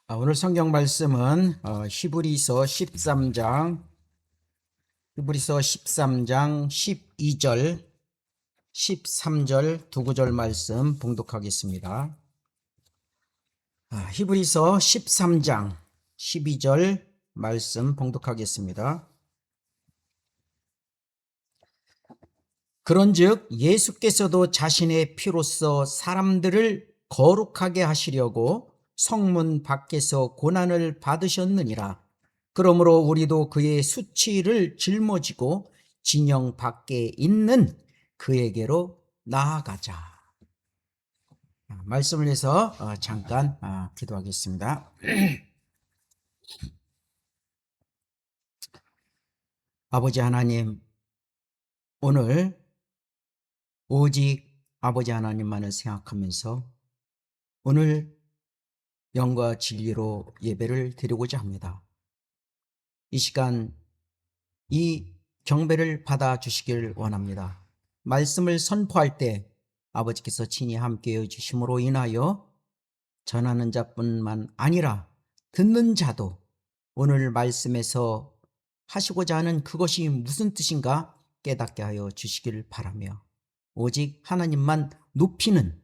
오늘 성경 말씀은 히브리서 13장 12절, 13절 두 구절 말씀 봉독하겠습니다. 히브리서 13장 12절 말씀 봉독하겠습니다. 그런즉 예수께서도 자신의 피로써 사람들을 거룩하게 하시려고 성문 밖에서 고난을 받으셨느니라. 그러므로 우리도 그의 수치를 짊어지고 진영 밖에 있는 그에게로 나아가자. 말씀을 해서 잠깐 기도하겠습니다. 아버지 하나님, 오늘 오직 아버지 하나님만을 생각하면서 오늘 영과 진리로 예배를 드리고자 합니다. 이 시간 이 경배를 받아주시길 원합니다. 말씀을 선포할 때 아버지께서 친히 함께해 주심으로 인하여 전하는 자뿐만 아니라 듣는 자도 오늘 말씀에서 하시고자 하는 그것이 무슨 뜻인가 깨닫게 하여 주시길 바라며 오직 하나님만 높이는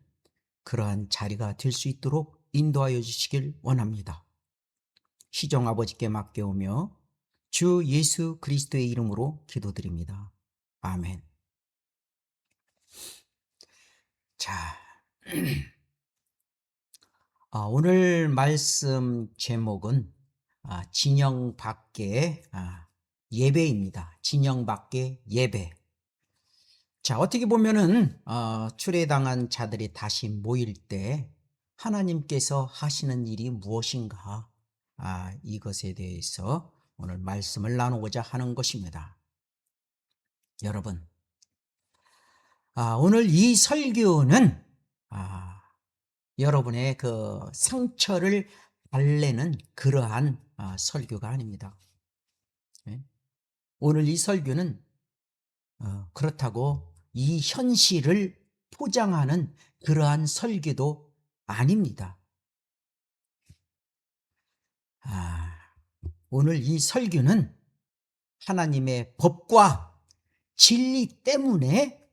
그러한 자리가 될 수 있도록 인도하여 주시길 원합니다. 시종 아버지께 맡겨오며 주 예수 그리스도의 이름으로 기도드립니다. 아멘. 자, 오늘 말씀 제목은 진영 밖의 예배입니다. 진영 밖의 예배. 자, 어떻게 보면은 출애당한 자들이 다시 모일 때 하나님께서 하시는 일이 무엇인가? 이것에 대해서 오늘 말씀을 나누고자 하는 것입니다. 여러분, 오늘 이 설교는 여러분의 그 상처를 달래는 그러한 설교가 아닙니다. 오늘 이 설교는 그렇다고 이 현실을 포장하는 그러한 설교도 아닙니다. 오늘 이 설교는 하나님의 법과 진리 때문에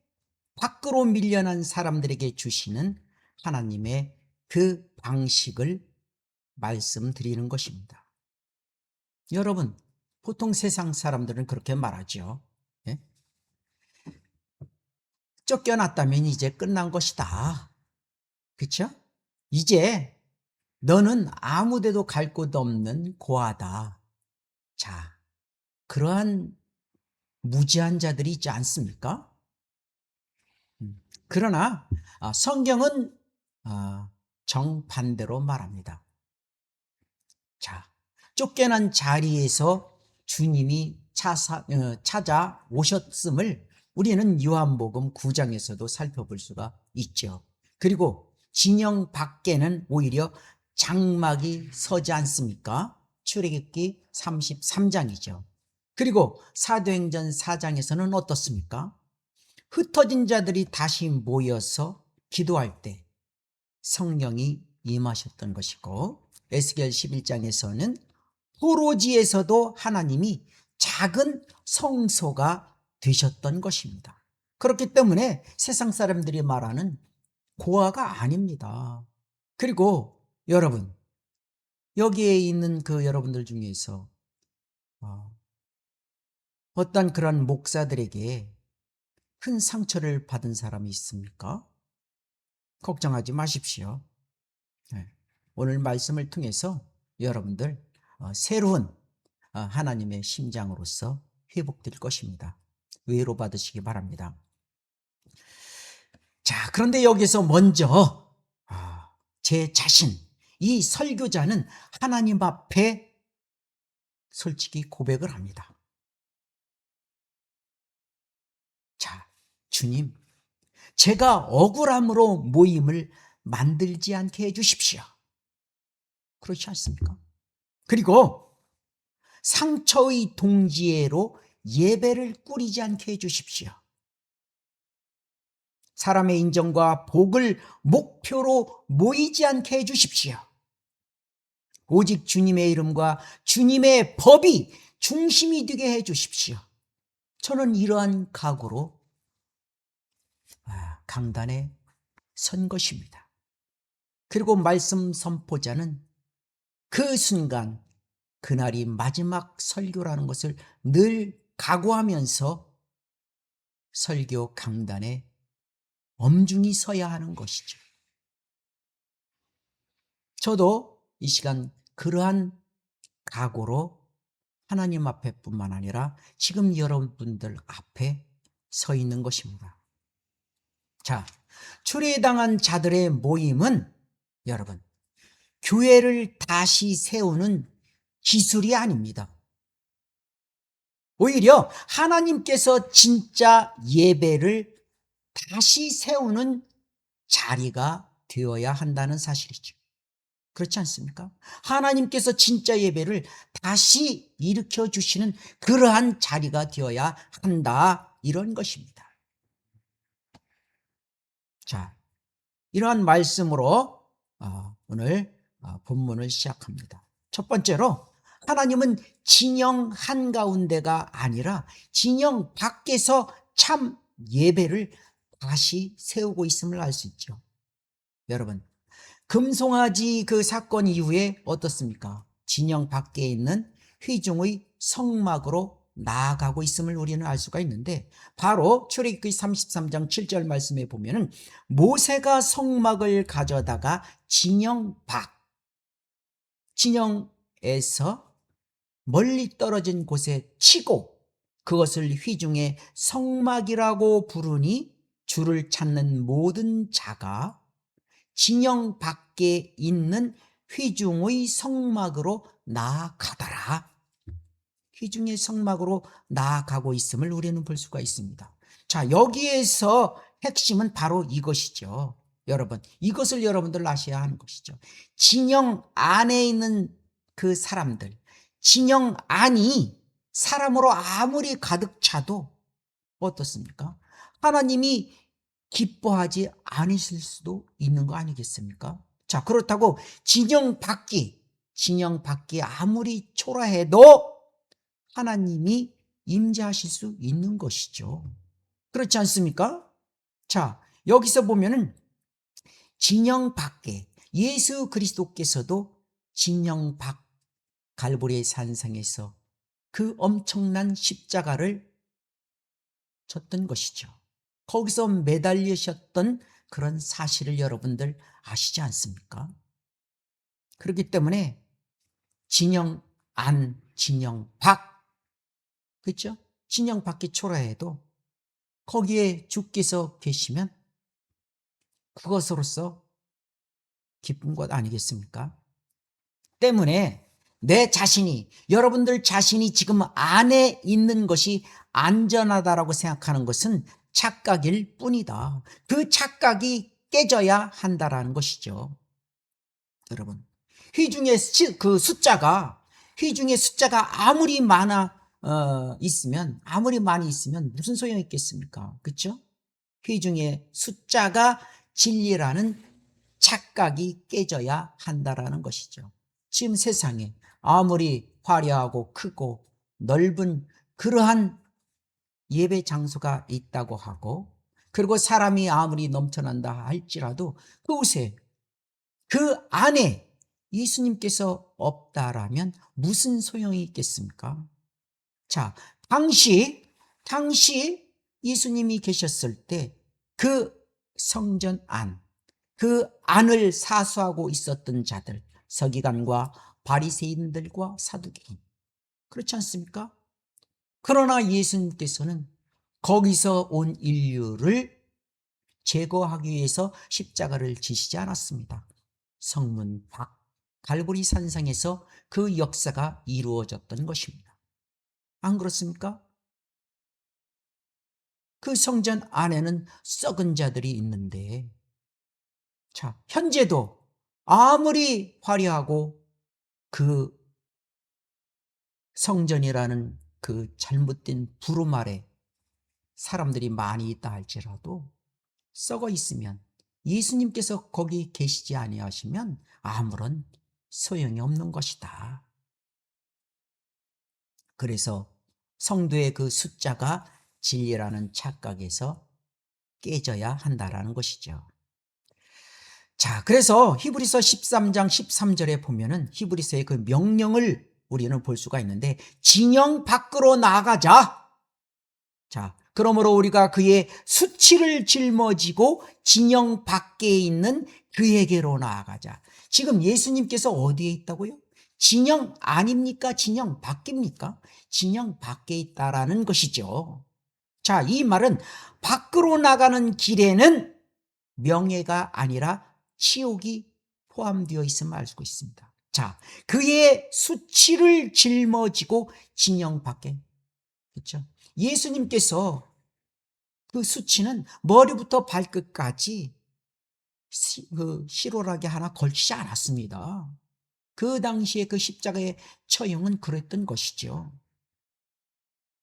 밖으로 밀려난 사람들에게 주시는 하나님의 그 방식을 말씀드리는 것입니다. 여러분, 보통 세상 사람들은 그렇게 말하죠. 예? 쫓겨났다면 이제 끝난 것이다. 그렇죠? 이제 너는 아무데도 갈 곳 없는 고아다. 자, 그러한 무지한 자들이 있지 않습니까? 그러나 성경은 정반대로 말합니다. 자, 쫓겨난 자리에서 주님이 찾아오셨음을 우리는 요한복음 9장에서도 살펴볼 수가 있죠. 그리고 진영 밖에는 오히려 장막이 서지 않습니까? 출애굽기 33장이죠. 그리고 사도행전 4장에서는 어떻습니까? 흩어진 자들이 다시 모여서 기도할 때 성령이 임하셨던 것이고, 에스겔 11장에서는 포로지에서도 하나님이 작은 성소가 되셨던 것입니다. 그렇기 때문에 세상 사람들이 말하는 고아가 아닙니다. 그리고 여러분, 여기에 있는 그 여러분들 중에서 어떤 그런 목사들에게 큰 상처를 받은 사람이 있습니까? 걱정하지 마십시오. 오늘 말씀을 통해서 여러분들 새로운 하나님의 심장으로서 회복될 것입니다. 위로받으시기 바랍니다. 자, 그런데 여기서 먼저 제 자신, 이 설교자는 하나님 앞에 솔직히 고백을 합니다. 자, 주님, 제가 억울함으로 모임을 만들지 않게 해주십시오. 그렇지 않습니까? 그리고 상처의 동지애로 예배를 꾸리지 않게 해주십시오. 사람의 인정과 복을 목표로 모이지 않게 해주십시오. 오직 주님의 이름과 주님의 법이 중심이 되게 해 주십시오. 저는 이러한 각오로 강단에 선 것입니다. 그리고 말씀 선포자는 그 순간, 그날이 마지막 설교라는 것을 늘 각오하면서 설교 강단에 엄중히 서야 하는 것이죠. 저도 이 시간 그러한 각오로 하나님 앞에뿐만 아니라 지금 여러분들 앞에 서 있는 것입니다. 자, 추리당한 자들의 모임은 여러분, 교회를 다시 세우는 기술이 아닙니다. 오히려 하나님께서 진짜 예배를 다시 세우는 자리가 되어야 한다는 사실이죠. 그렇지 않습니까? 하나님께서 진짜 예배를 다시 일으켜 주시는 그러한 자리가 되어야 한다, 이런 것입니다. 자, 이러한 말씀으로 오늘 본문을 시작합니다. 첫 번째로, 하나님은 진영 한가운데가 아니라 진영 밖에서 참 예배를 다시 세우고 있음을 알 수 있죠. 여러분, 금송아지 그 사건 이후에 어떻습니까? 진영 밖에 있는 회중의 성막으로 나아가고 있음을 우리는 알 수가 있는데, 바로 출애굽기 33장 7절 말씀에 보면은 모세가 성막을 가져다가 진영에서 멀리 떨어진 곳에 치고 그것을 회중의 성막이라고 부르니 주를 찾는 모든 자가 진영 밖에 있는 회중의 성막으로 나아가더라. 회중의 성막으로 나아가고 있음을 우리는 볼 수가 있습니다. 자, 여기에서 핵심은 바로 이것이죠. 여러분, 이것을 여러분들 아셔야 하는 것이죠. 진영 안에 있는 그 사람들, 진영 안이 사람으로 아무리 가득 차도 어떻습니까? 하나님이 기뻐하지 않으실 수도 있는 거 아니겠습니까? 자, 그렇다고 진영 밖이 아무리 초라해도 하나님이 임재하실 수 있는 것이죠. 그렇지 않습니까? 자, 여기서 보면은 진영 밖에 예수 그리스도께서도 진영 밖 갈보리의 산상에서 그 엄청난 십자가를 졌던 것이죠. 거기서 매달리셨던 그런 사실을 여러분들 아시지 않습니까? 그렇기 때문에 진영 안, 진영 밖, 그렇죠? 진영 밖이 초라해도 거기에 주께서 계시면 그것으로서 기쁜 것 아니겠습니까? 때문에 내 자신이, 여러분들 자신이 지금 안에 있는 것이 안전하다라고 생각하는 것은 착각일 뿐이다. 그 착각이 깨져야 한다라는 것이죠. 여러분, 회중의 숫자가 아무리 많이 있으면 무슨 소용이 있겠습니까? 그렇죠? 회중의 숫자가 진리라는 착각이 깨져야 한다라는 것이죠. 지금 세상에 아무리 화려하고 크고 넓은 그러한 예배 장소가 있다고 하고, 그리고 사람이 아무리 넘쳐난다 할지라도 그곳에, 그 안에 예수님께서 없다라면 무슨 소용이 있겠습니까? 자, 당시 예수님이 계셨을 때 그 성전 안, 그 안을 사수하고 있었던 자들, 서기관과 바리새인들과 사두개인, 그렇지 않습니까? 그러나 예수님께서는 거기서 온 인류를 제거하기 위해서 십자가를 지시지 않았습니다. 성문 밖 갈보리 산상에서 그 역사가 이루어졌던 것입니다. 안 그렇습니까? 그 성전 안에는 썩은 자들이 있는데, 자, 현재도 아무리 화려하고 그 성전이라는 그 잘못된 부름 아래 사람들이 많이 있다 할지라도 썩어 있으면, 예수님께서 거기 계시지 아니하시면 아무런 소용이 없는 것이다. 그래서 성도의 그 숫자가 진리라는 착각에서 깨져야 한다라는 것이죠. 자, 그래서 히브리서 13장 13절에 보면은 히브리서의 그 명령을 우리는 볼 수가 있는데, 진영 밖으로 나가자. 자, 그러므로 우리가 그의 수치를 짊어지고 진영 밖에 있는 그에게로 나아가자. 지금 예수님께서 어디에 있다고요? 진영 아닙니까? 진영 밖입니까? 진영 밖에 있다라는 것이죠. 자, 이 말은 밖으로 나가는 길에는 명예가 아니라 치욕이 포함되어 있음을 알 수 있습니다. 자, 그의 수치를 짊어지고 진영 밖에, 그렇죠? 예수님께서 그 수치는 머리부터 발끝까지 실오라기 하나 걸치지 않았습니다. 그 당시에 그 십자가의 처형은 그랬던 것이죠.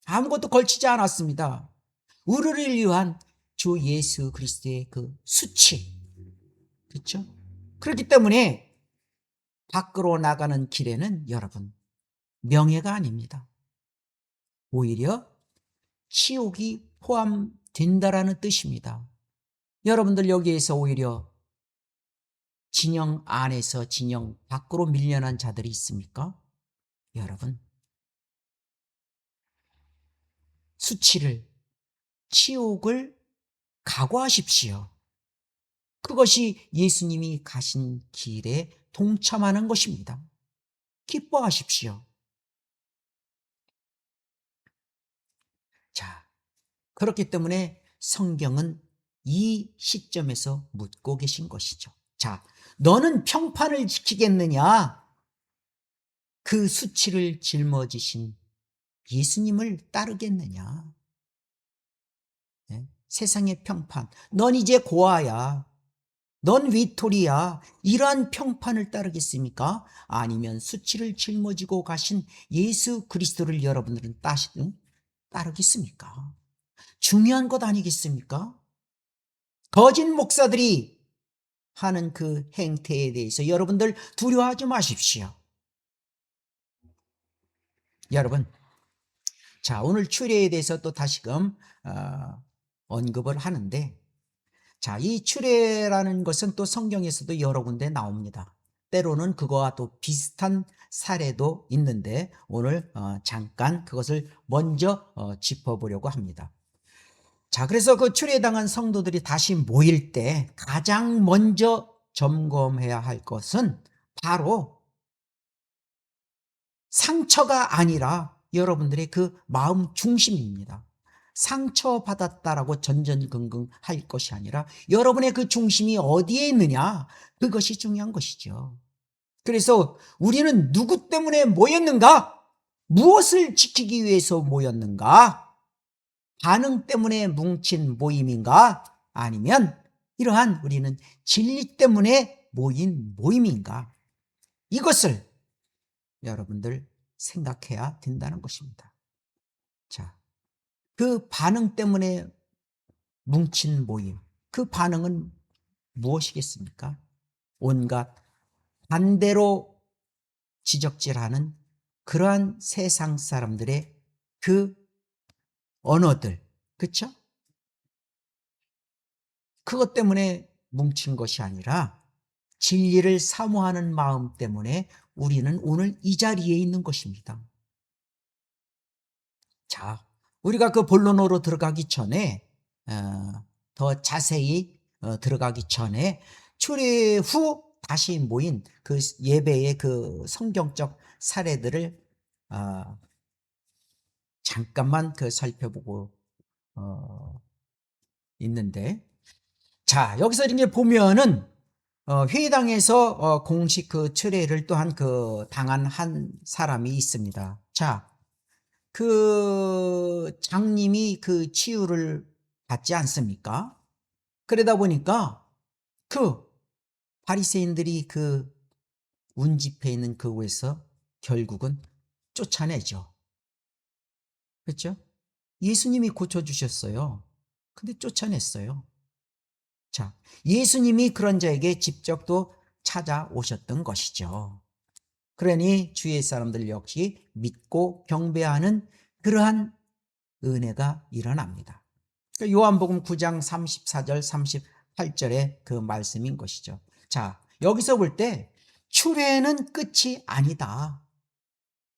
아무것도 걸치지 않았습니다. 우리를 위한 주 예수 그리스도의 그 수치, 그렇죠? 그렇기 때문에 밖으로 나가는 길에는 여러분 명예가 아닙니다. 오히려 치욕이 포함된다라는 뜻입니다. 여러분들 여기에서 오히려 진영 안에서 진영 밖으로 밀려난 자들이 있습니까? 여러분, 수치를, 치욕을 각오하십시오. 그것이 예수님이 가신 길에 동참하는 것입니다. 기뻐하십시오. 자, 그렇기 때문에 성경은 이 시점에서 묻고 계신 것이죠. 자, 너는 평판을 지키겠느냐? 그 수치를 짊어지신 예수님을 따르겠느냐? 네? 세상의 평판, 넌 이제 고아야, 넌 위토리야, 이러한 평판을 따르겠습니까? 아니면 수치를 짊어지고 가신 예수 그리스도를 여러분들은 따르겠습니까? 중요한 것 아니겠습니까? 거짓 목사들이 하는 그 행태에 대해서 여러분들 두려워하지 마십시오. 여러분, 자, 오늘 추례에 대해서 또 다시금 언급을 하는데, 자, 이 추례라는 것은 또 성경에서도 여러 군데 나옵니다. 때로는 그거와 또 비슷한 사례도 있는데 오늘 잠깐 그것을 먼저 짚어보려고 합니다. 자, 그래서 그 추례당한 성도들이 다시 모일 때 가장 먼저 점검해야 할 것은 바로 상처가 아니라 여러분들의 그 마음 중심입니다. 상처받았다라고 전전긍긍 할 것이 아니라 여러분의 그 중심이 어디에 있느냐, 그것이 중요한 것이죠. 그래서 우리는 누구 때문에 모였는가? 무엇을 지키기 위해서 모였는가? 반응 때문에 뭉친 모임인가? 아니면 이러한 우리는 진리 때문에 모인 모임인가? 이것을 여러분들 생각해야 된다는 것입니다. 자, 그 반응 때문에 뭉친 모임, 그 반응은 무엇이겠습니까? 온갖 반대로 지적질하는 그러한 세상 사람들의 그 언어들, 그렇죠? 그것 때문에 뭉친 것이 아니라 진리를 사모하는 마음 때문에 우리는 오늘 이 자리에 있는 것입니다. 자, 우리가 그 본론으로 들어가기 전에 더 자세히 들어가기 전에 추례 후 다시 모인 그 예배의 그 성경적 사례들을 잠깐만 그 살펴보고 있는데, 자, 여기서 이렇게 보면은 회당에서 공식 그 추례를 또한 그 당한 한 사람이 있습니다. 자, 그 장님이 그 치유를 받지 않습니까? 그러다 보니까 그 바리새인들이 그 운집해 있는 그곳에서 결국은 쫓아내죠. 그렇죠? 예수님이 고쳐주셨어요. 근데 쫓아냈어요. 자, 예수님이 그런 자에게 직접 또 찾아오셨던 것이죠. 그러니 주위의 사람들 역시 믿고 경배하는 그러한 은혜가 일어납니다. 요한복음 9장 34절 38절의 그 말씀인 것이죠. 자, 여기서 볼 때 출애는 끝이 아니다.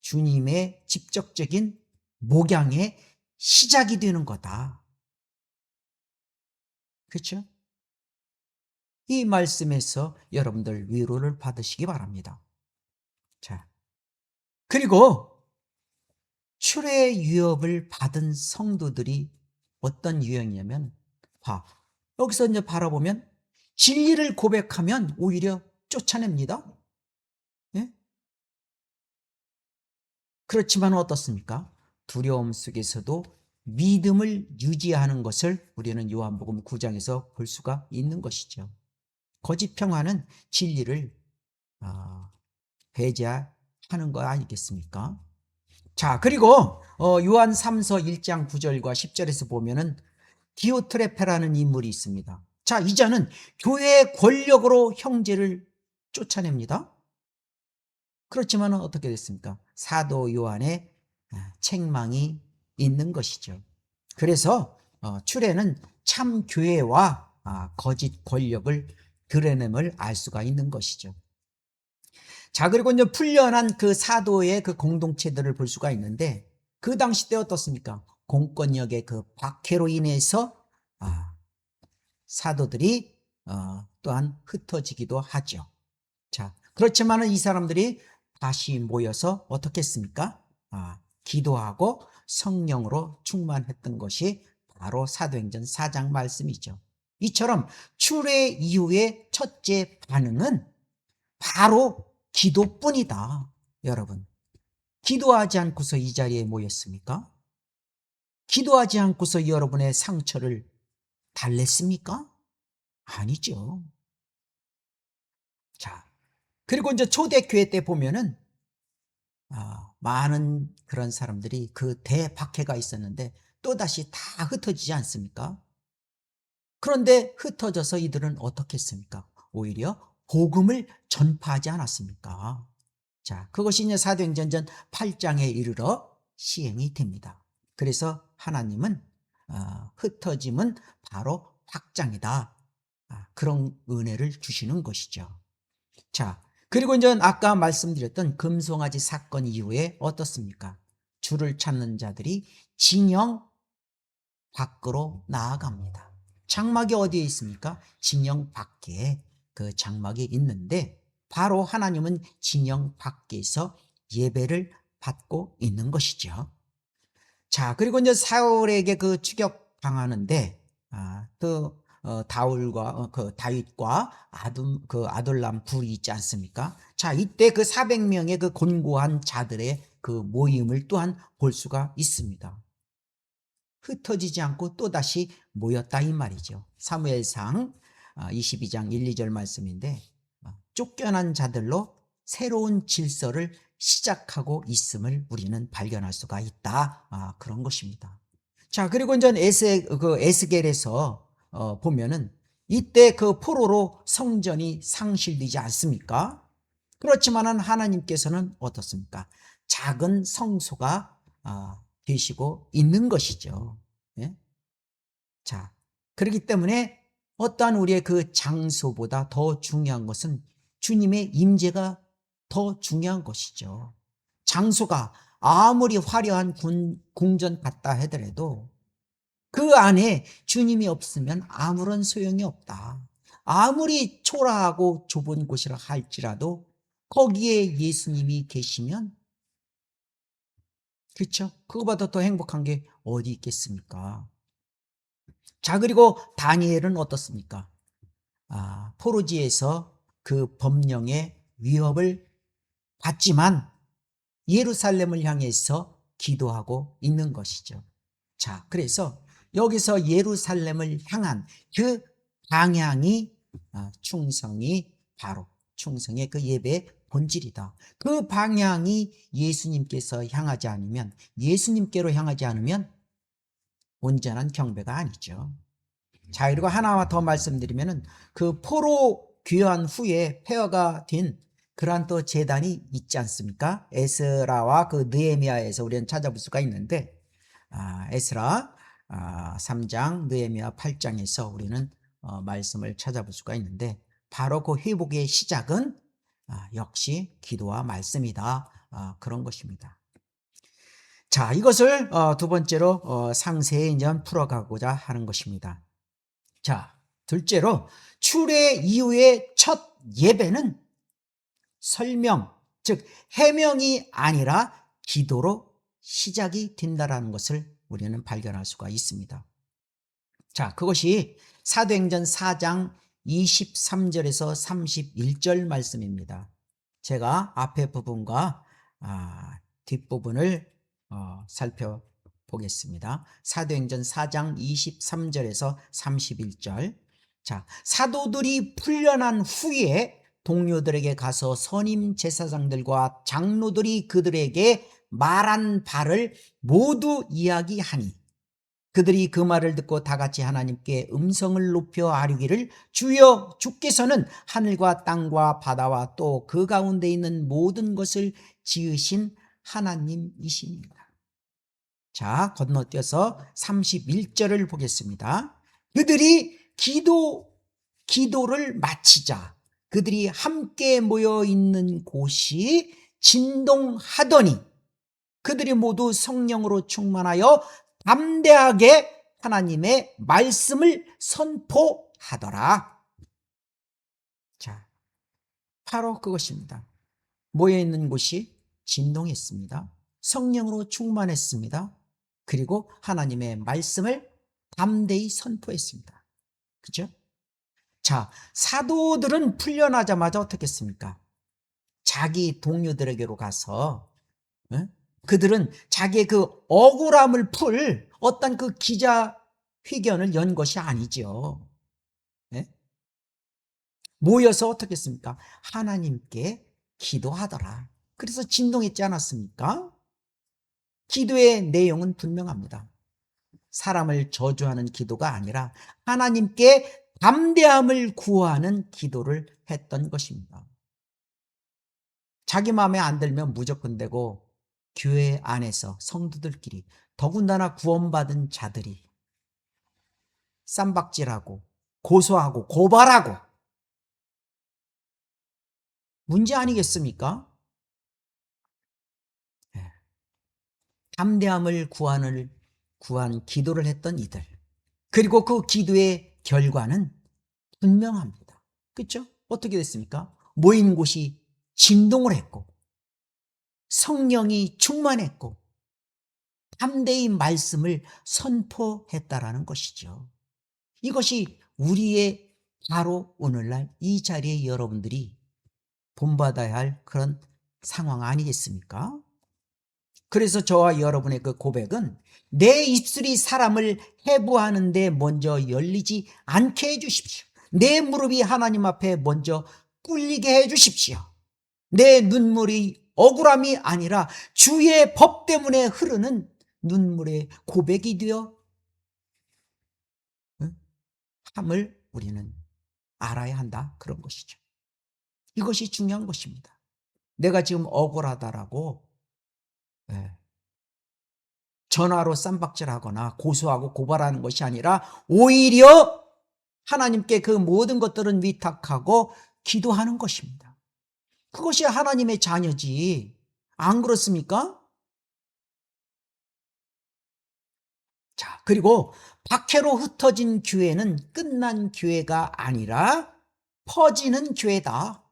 주님의 직접적인 목양의 시작이 되는 거다. 그렇죠? 이 말씀에서 여러분들 위로를 받으시기 바랍니다. 자, 그리고 출애 유업을 받은 성도들이 어떤 유형이냐면, 여기서 이제 바라보면 진리를 고백하면 오히려 쫓아냅니다. 예? 그렇지만 어떻습니까? 두려움 속에서도 믿음을 유지하는 것을 우리는 요한복음 9장에서 볼 수가 있는 것이죠. 거짓 평화는 진리를 배제하는 거 아니겠습니까? 자, 그리고 요한 3서 1장 9절과 10절에서 보면은 디오트레페라는 인물이 있습니다. 자, 이자는 교회의 권력으로 형제를 쫓아냅니다. 그렇지만 어떻게 됐습니까? 사도 요한의 책망이 있는 것이죠. 그래서 출애는 참 교회와 거짓 권력을 드러냄을 알 수가 있는 것이죠. 자, 그리고 이제 풀려난 그 사도의 그 공동체들을 볼 수가 있는데, 그 당시 때 어떻습니까? 공권력의 그 박해로 인해서 사도들이 또한 흩어지기도 하죠. 자, 그렇지만은 이 사람들이 다시 모여서 어떻게 했습니까? 기도하고 성령으로 충만했던 것이 바로 사도행전 4장 말씀이죠. 이처럼 출애 이후의 첫째 반응은 바로 기도뿐이다. 여러분, 기도하지 않고서 이 자리에 모였습니까? 기도하지 않고서 여러분의 상처를 달랬습니까? 아니죠. 자, 그리고 이제 초대교회 때 보면은 많은 그런 사람들이 그 대박해가 있었는데 또다시 다 흩어지지 않습니까? 그런데 흩어져서 이들은 어떻게 했습니까? 오히려 복음을 전파하지 않았습니까? 자, 그것이 이제 사도행전 8장에 이르러 시행이 됩니다. 그래서 하나님은 흩어짐은 바로 확장이다. 그런 은혜를 주시는 것이죠. 자, 그리고 이제 아까 말씀드렸던 금송아지 사건 이후에 어떻습니까? 주를 찾는 자들이 진영 밖으로 나아갑니다. 장막이 어디에 있습니까? 진영 밖에 그 장막이 있는데 바로 하나님은 진영 밖에서 예배를 받고 있는 것이죠. 자, 그리고 이제 사울에게 그 추격 당하는데 그 다윗과 아둘람 둘이 있지 않습니까? 자, 이때 그 400명의 그 곤고한 자들의 그 모임을 또한 볼 수가 있습니다. 흩어지지 않고 또다시 모였다 이 말이죠. 사무엘상 22장 1, 2절 말씀인데 쫓겨난 자들로 새로운 질서를 시작하고 있음을 우리는 발견할 수가 있다. 그런 것입니다. 자, 그리고 이제 에스겔에서 보면은 이때 그 포로로 성전이 상실되지 않습니까? 그렇지만은 하나님께서는 어떻습니까? 작은 성소가 되시고 있는 것이죠. 예? 자, 그렇기 때문에 어떠한 우리의 그 장소보다 더 중요한 것은 주님의 임재가 더 중요한 것이죠. 장소가 아무리 화려한 궁전 같다 하더라도 그 안에 주님이 없으면 아무런 소용이 없다. 아무리 초라하고 좁은 곳이라 할지라도 거기에 예수님이 계시면, 그렇죠? 그거보다 더 행복한 게 어디 있겠습니까? 자, 그리고 다니엘은 어떻습니까? 포로지에서 그 법령의 위협을 받지만 예루살렘을 향해서 기도하고 있는 것이죠. 자, 그래서 여기서 예루살렘을 향한 그 방향이 충성의 그 예배의 본질이다. 그 방향이 예수님께서 향하지 않으면, 예수님께로 향하지 않으면 온전한 경배가 아니죠. 자, 그리고 하나 더 말씀드리면은 그 포로 귀환 후에 폐허가 된 그러한 또 제단이 있지 않습니까? 에스라와 그 느헤미야에서 우리는 찾아볼 수가 있는데, 에스라 3장, 느헤미야 8장에서 우리는 말씀을 찾아볼 수가 있는데, 바로 그 회복의 시작은 역시 기도와 말씀이다. 그런 것입니다. 자, 이것을 두 번째로 상세히 이제 풀어가고자 하는 것입니다. 자, 둘째로 출애 이후의 첫 예배는 설명, 즉 해명이 아니라 기도로 시작이 된다라는 것을 우리는 발견할 수가 있습니다. 자, 그것이 사도행전 4장 23절에서 31절 말씀입니다. 제가 앞에 부분과 뒷부분을 살펴보겠습니다. 사도행전 4장 23절에서 31절. 자, 사도들이 풀려난 후에 동료들에게 가서 선임 제사장들과 장로들이 그들에게 말한 바를 모두 이야기하니 그들이 그 말을 듣고 다 같이 하나님께 음성을 높여 아뢰기를 주여 주께서는 하늘과 땅과 바다와 또 그 가운데 있는 모든 것을 지으신 하나님이십니다. 자, 건너뛰어서 31절을 보겠습니다. 그들이 기도를 마치자 그들이 함께 모여 있는 곳이 진동하더니 그들이 모두 성령으로 충만하여 담대하게 하나님의 말씀을 선포하더라. 자, 바로 그것입니다. 모여 있는 곳이 진동했습니다. 성령으로 충만했습니다. 그리고 하나님의 말씀을 담대히 선포했습니다. 그죠? 자, 사도들은 풀려나자마자 어떻게 했습니까? 자기 동료들에게로 가서 그들은 자기의 그 억울함을 풀 어떤 그 기자회견을 연 것이 아니죠. 네? 모여서 어떻게 했습니까? 하나님께 기도하더라. 그래서 진동했지 않았습니까? 기도의 내용은 분명합니다. 사람을 저주하는 기도가 아니라 하나님께 담대함을 구하는 기도를 했던 것입니다. 자기 마음에 안 들면 무조건 되고 교회 안에서 성도들끼리 더군다나 구원받은 자들이 쌈박질하고 고소하고 고발하고 문제 아니겠습니까? 담대함을 구한 기도를 했던 이들 그리고 그 기도의 결과는 분명합니다. 그렇죠? 어떻게 됐습니까? 모인 곳이 진동을 했고 성령이 충만했고 담대히 말씀을 선포했다라는 것이죠. 이것이 우리의 바로 오늘날 이 자리에 여러분들이 본받아야 할 그런 상황 아니겠습니까? 그래서 저와 여러분의 그 고백은 내 입술이 사람을 해부하는데 먼저 열리지 않게 해주십시오. 내 무릎이 하나님 앞에 먼저 꿇리게 해주십시오. 내 눈물이 억울함이 아니라 주의 법 때문에 흐르는 눈물의 고백이 되어 함을 우리는 알아야 한다. 그런 것이죠. 이것이 중요한 것입니다. 내가 지금 억울하다라고 전화로 쌈박질하거나 고소하고 고발하는 것이 아니라 오히려 하나님께 그 모든 것들은 위탁하고 기도하는 것입니다. 그것이 하나님의 자녀지. 안 그렇습니까? 자, 그리고 박해로 흩어진 교회는 끝난 교회가 아니라 퍼지는 교회다.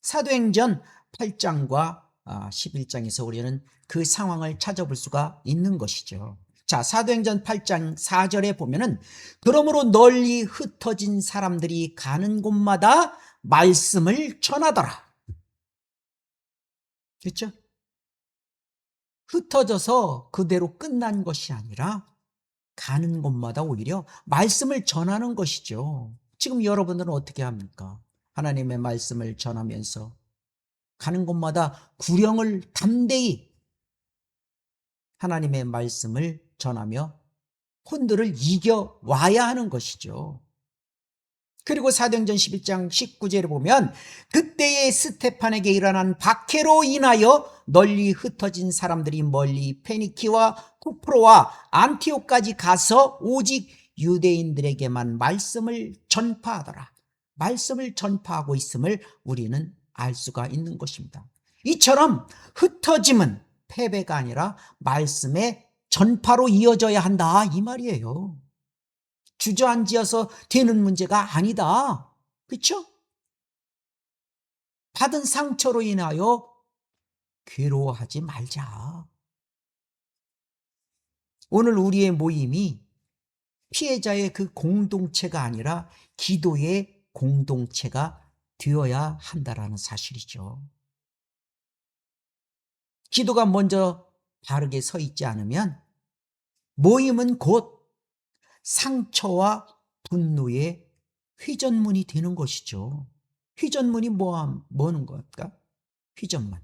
사도행전 8장과 11장에서 우리는 그 상황을 찾아볼 수가 있는 것이죠. 자, 사도행전 8장 4절에 보면은 그러므로 널리 흩어진 사람들이 가는 곳마다 말씀을 전하더라. 그렇죠? 흩어져서 그대로 끝난 것이 아니라 가는 곳마다 오히려 말씀을 전하는 것이죠. 지금 여러분들은 어떻게 합니까? 하나님의 말씀을 전하면서 가는 곳마다 구령을 담대히 하나님의 말씀을 전하며 혼들을 이겨와야 하는 것이죠. 그리고 사도행전 11장 19절에 보면 그때의 스테판에게 일어난 박해로 인하여 널리 흩어진 사람들이 멀리 페니키와 쿠프로와 안티옥까지 가서 오직 유대인들에게만 말씀을 전파하더라. 말씀을 전파하고 있음을 우리는 알 수가 있는 것입니다. 이처럼 흩어짐은 패배가 아니라 말씀의 전파로 이어져야 한다, 이 말이에요. 주저앉아서 되는 문제가 아니다. 그렇죠? 받은 상처로 인하여 괴로워하지 말자. 오늘 우리의 모임이 피해자의 그 공동체가 아니라 기도의 공동체가 되어야 한다라는 사실이죠. 기도가 먼저 바르게 서 있지 않으면 모임은 곧 상처와 분노의 회전문이 되는 것이죠. 회전문이 뭐는 걸까? 회전문.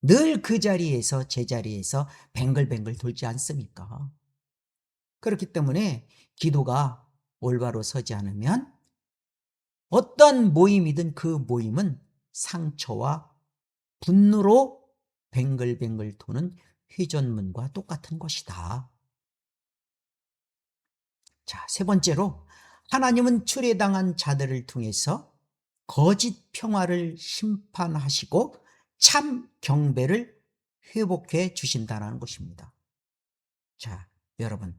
늘 그 자리에서 제자리에서 뱅글뱅글 돌지 않습니까? 그렇기 때문에 기도가 올바로 서지 않으면 어떤 모임이든 그 모임은 상처와 분노로 뱅글뱅글 도는 회전문과 똑같은 것이다. 자, 세 번째로 하나님은 추례당한 자들을 통해서 거짓 평화를 심판하시고 참 경배를 회복해 주신다는 것입니다. 자, 여러분,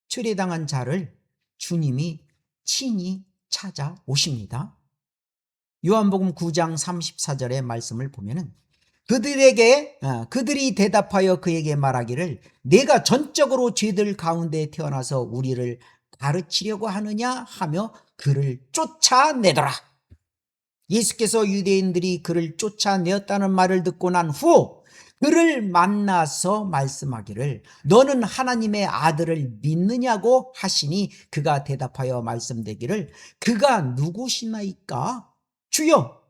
추례당한 자를 주님이 친히 찾아오십니다. 요한복음 9장 34절의 말씀을 보면은 그들이 대답하여 그에게 말하기를 내가 전적으로 죄들 가운데 태어나서 우리를 가르치려고 하느냐 하며 그를 쫓아내더라. 예수께서 유대인들이 그를 쫓아내었다는 말을 듣고 난 후 그를 만나서 말씀하기를 너는 하나님의 아들을 믿느냐고 하시니 그가 대답하여 말씀되기를 그가 누구시나이까? 주여,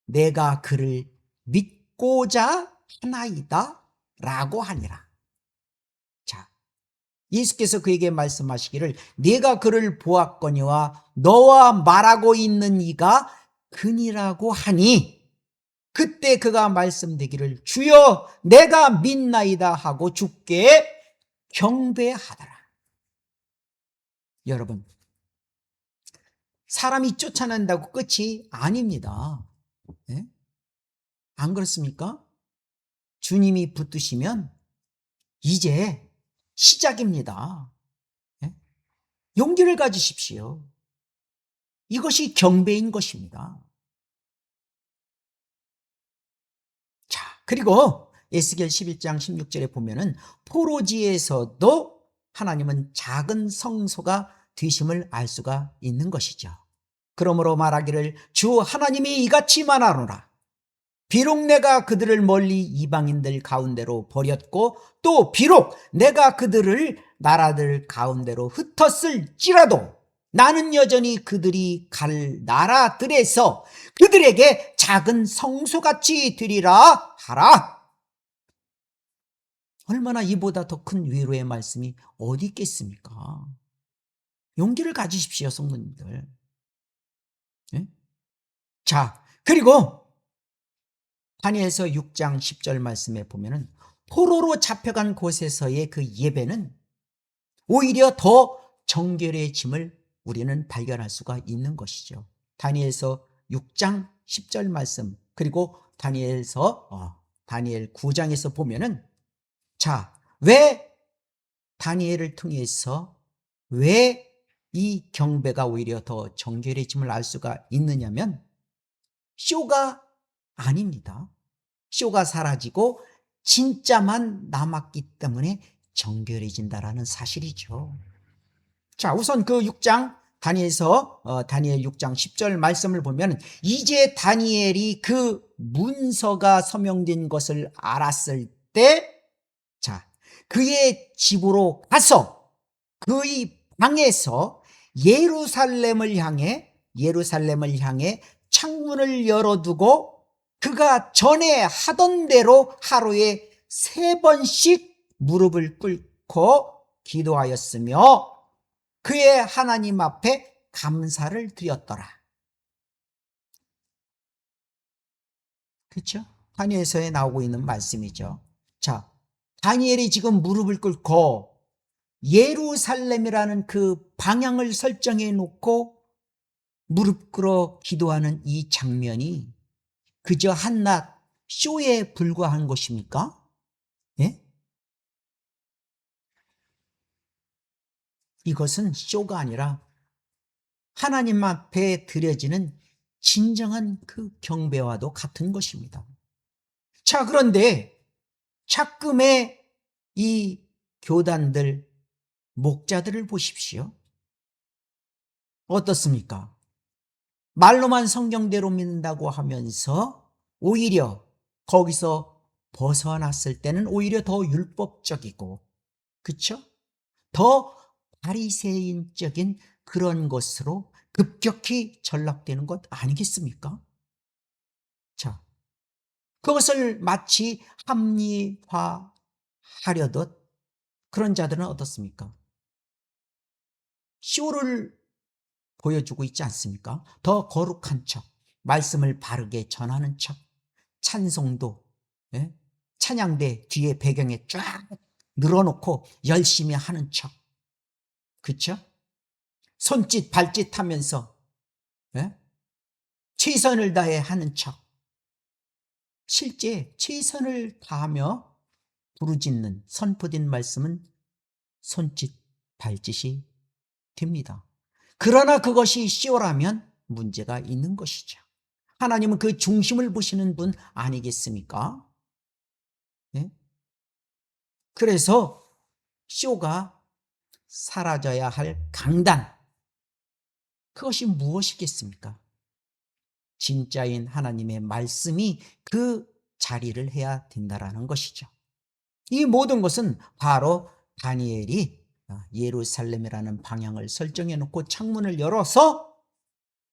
내가 그를 믿고자 하나이다 라고 하니라. 자, 예수께서 그에게 말씀하시기를 네가 그를 보았거니와 너와 말하고 있는 이가 그니라고 하니 그때 그가 말씀되기를 주여 내가 믿나이다 하고 주께 경배하더라. 여러분, 사람이 쫓아낸다고 끝이 아닙니다. 네? 안 그렇습니까? 주님이 붙드시면 이제 시작입니다. 네? 용기를 가지십시오. 이것이 경배인 것입니다. 자, 그리고 에스겔 11장 16절에 보면은 포로지에서도 하나님은 작은 성소가 되심을 알 수가 있는 것이죠. 그러므로 말하기를 주 하나님이 이같이 말하노라. 비록 내가 그들을 멀리 이방인들 가운데로 버렸고 또 비록 내가 그들을 나라들 가운데로 흩었을지라도 나는 여전히 그들이 갈 나라들에서 그들에게 작은 성소같이 되리라 하라. 얼마나 이보다 더 큰 위로의 말씀이 어디 있겠습니까? 용기를 가지십시오, 성도님들. 네? 자, 그리고 다니엘서 6장 10절 말씀에 보면은 포로로 잡혀간 곳에서의 그 예배는 오히려 더 정결해짐을 우리는 발견할 수가 있는 것이죠. 다니엘서 6장 10절 말씀 그리고 다니엘 9장에서 보면은 자, 왜 다니엘을 통해서 왜 이 경배가 오히려 더 정결해짐을 알 수가 있느냐면 쇼가 아닙니다. 쇼가 사라지고 진짜만 남았기 때문에 정결해진다라는 사실이죠. 자, 우선 그 6장 다니엘 6장 10절 말씀을 보면 이제 다니엘이 그 문서가 서명된 것을 알았을 때 자, 그의 집으로 가서 그의 방에서 예루살렘을 향해 창문을 열어두고 그가 전에 하던 대로 하루에 3번씩 무릎을 꿇고 기도하였으며 그의 하나님 앞에 감사를 드렸더라. 그렇죠? 다니엘서에 나오고 있는 말씀이죠. 자, 다니엘이 지금 무릎을 꿇고 예루살렘이라는 그 방향을 설정해 놓고 무릎 꿇어 기도하는 이 장면이 그저 한낱 쇼에 불과한 것입니까? 예? 이것은 쇼가 아니라 하나님 앞에 드려지는 진정한 그 경배와도 같은 것입니다. 자, 그런데 착금의 이 교단들, 목자들을 보십시오. 어떻습니까? 말로만 성경대로 믿는다고 하면서 오히려 거기서 벗어났을 때는 오히려 더 율법적이고, 그쵸? 더 바리새인적인 그런 것으로 급격히 전락되는 것 아니겠습니까? 자, 그것을 마치 합리화하려듯 그런 자들은 어떻습니까? 쇼를 보여주고 있지 않습니까? 더 거룩한 척, 말씀을 바르게 전하는 척, 찬송도, 예? 찬양대 뒤에 배경에 쫙 늘어놓고 열심히 하는 척, 그쵸? 손짓 발짓 하면서, 예? 최선을 다해 하는 척, 실제 최선을 다하며 부르짖는 선포된 말씀은 손짓 발짓이 됩니다. 그러나 그것이 쇼라면 문제가 있는 것이죠. 하나님은 그 중심을 보시는 분 아니겠습니까? 네? 그래서 쇼가 사라져야 할 강단, 그것이 무엇이겠습니까? 진짜인 하나님의 말씀이 그 자리를 해야 된다라는 것이죠. 이 모든 것은 바로 다니엘이 예루살렘이라는 방향을 설정해 놓고 창문을 열어서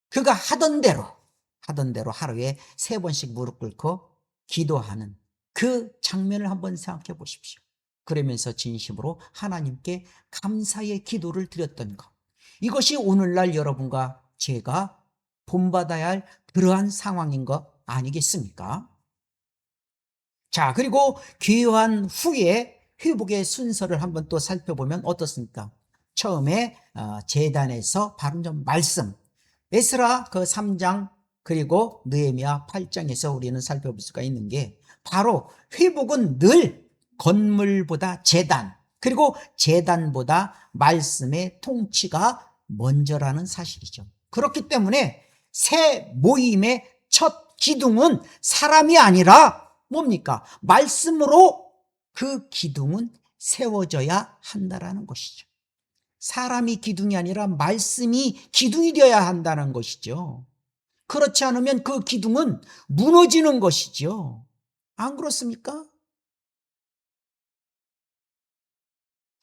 그가 하던 대로 하루에 3번씩 무릎 꿇고 기도하는 그 장면을 한번 생각해 보십시오. 그러면서 진심으로 하나님께 감사의 기도를 드렸던 것. 이것이 오늘날 여러분과 제가 본받아야 할 그러한 상황인 것 아니겠습니까? 자, 그리고 귀환 후에 회복의 순서를 한번 또 살펴보면 어떻습니까? 처음에 제단에서 바른 점 말씀, 에스라 그 3장 그리고 느헤미야 8장에서 우리는 살펴볼 수가 있는 게 바로 회복은 늘 건물보다 제단, 그리고 제단보다 말씀의 통치가 먼저라는 사실이죠. 그렇기 때문에 새 모임의 첫 기둥은 사람이 아니라 뭡니까? 말씀으로 그 기둥은 세워져야 한다는 것이죠. 사람이 기둥이 아니라 말씀이 기둥이 되어야 한다는 것이죠. 그렇지 않으면 그 기둥은 무너지는 것이죠. 안 그렇습니까?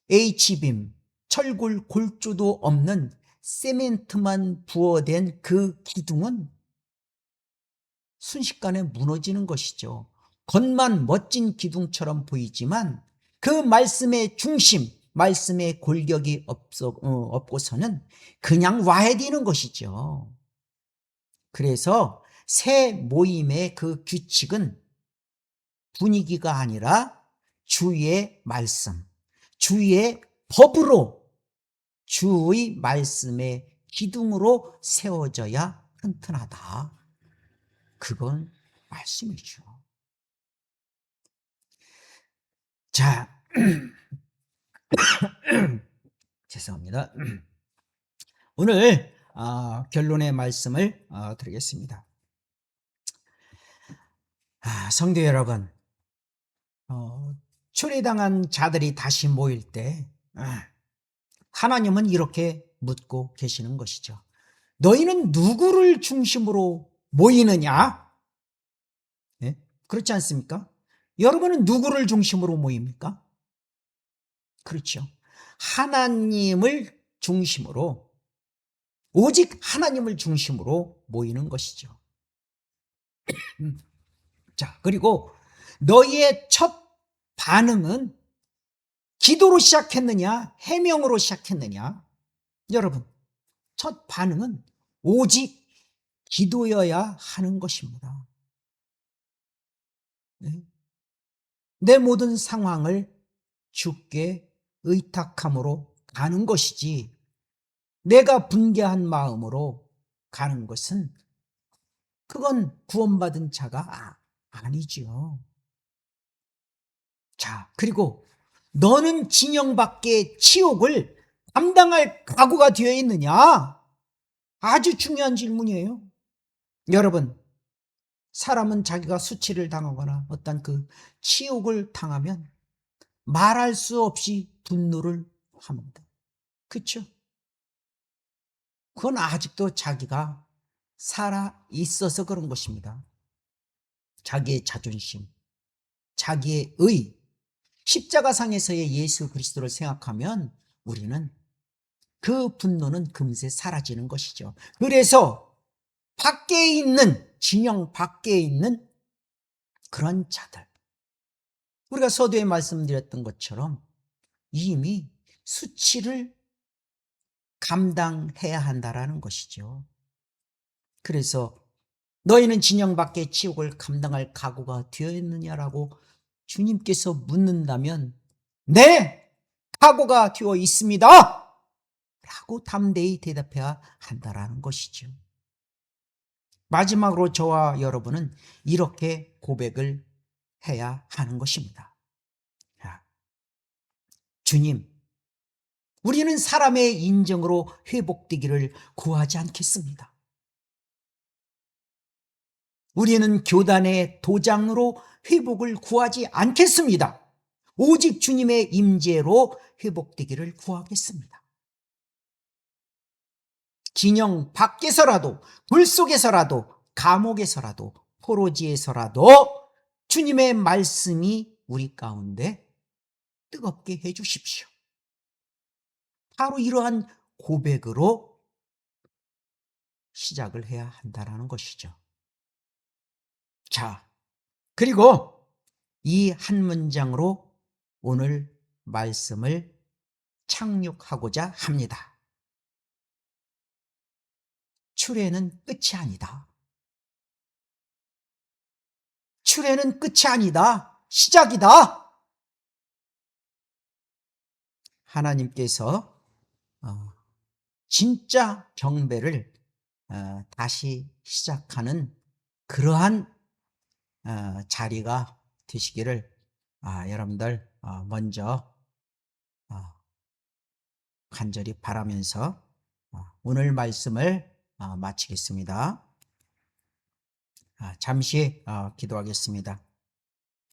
H빔, 철골 골조도 없는 세멘트만 부어댄 그 기둥은 순식간에 무너지는 것이죠. 겉만 멋진 기둥처럼 보이지만 그 말씀의 중심, 말씀의 골격이 없고서는 그냥 와야 되는 것이죠. 그래서 새 모임의 그 규칙은 분위기가 아니라 주의 말씀, 주의 법으로, 주의 말씀의 기둥으로 세워져야 튼튼하다. 그건 말씀이죠. 자, 죄송합니다. 오늘 결론의 말씀을 드리겠습니다. 성도 여러분, 추리당한 자들이 다시 모일 때 하나님은 이렇게 묻고 계시는 것이죠. 너희는 누구를 중심으로 모이느냐? 네? 그렇지 않습니까? 여러분은 누구를 중심으로 모입니까? 그렇죠. 하나님을 중심으로, 오직 하나님을 중심으로 모이는 것이죠. 자, 그리고 너희의 첫 반응은 기도로 시작했느냐, 해명으로 시작했느냐? 여러분, 첫 반응은 오직 기도여야 하는 것입니다. 네. 내 모든 상황을 주께 의탁함으로 가는 것이지, 내가 분개한 마음으로 가는 것은 그건 구원받은 자가 아니지요. 자, 그리고 너는 진영 밖의 치욕을 감당할 각오가 되어 있느냐? 아주 중요한 질문이에요. 여러분, 사람은 자기가 수치를 당하거나 어떤 그 치욕을 당하면 말할 수 없이 분노를 합니다. 그렇죠? 그건 아직도 자기가 살아 있어서 그런 것입니다. 자기의 자존심, 자기의 의, 십자가상에서의 예수 그리스도를 생각하면 우리는 그 분노는 금세 사라지는 것이죠. 그래서 밖에 있는, 진영 밖에 있는 그런 자들, 우리가 서두에 말씀드렸던 것처럼 이미 수치를 감당해야 한다라는 것이죠. 그래서 너희는 진영 밖의 치욕을 감당할 각오가 되어 있느냐라고 주님께서 묻는다면, 네, 각오가 되어 있습니다 라고 담대히 대답해야 한다라는 것이죠. 마지막으로 저와 여러분은 이렇게 고백을 해야 하는 것입니다. 주님, 우리는 사람의 인정으로 회복되기를 구하지 않겠습니다. 우리는 교단의 도장으로 회복을 구하지 않겠습니다. 오직 주님의 임재로 회복되기를 구하겠습니다. 진영 밖에서라도, 불 속에서라도, 감옥에서라도, 포로지에서라도 주님의 말씀이 우리 가운데 뜨겁게 해 주십시오. 바로 이러한 고백으로 시작을 해야 한다는 것이죠. 자, 그리고 이 한 문장으로 오늘 말씀을 착륙하고자 합니다. 출애는 끝이 아니다. 출애는 끝이 아니다. 시작이다. 하나님께서 진짜 경배를 다시 시작하는 그러한 자리가 되시기를 여러분들 먼저 간절히 바라면서 오늘 말씀을 마치겠습니다. 잠시 기도하겠습니다.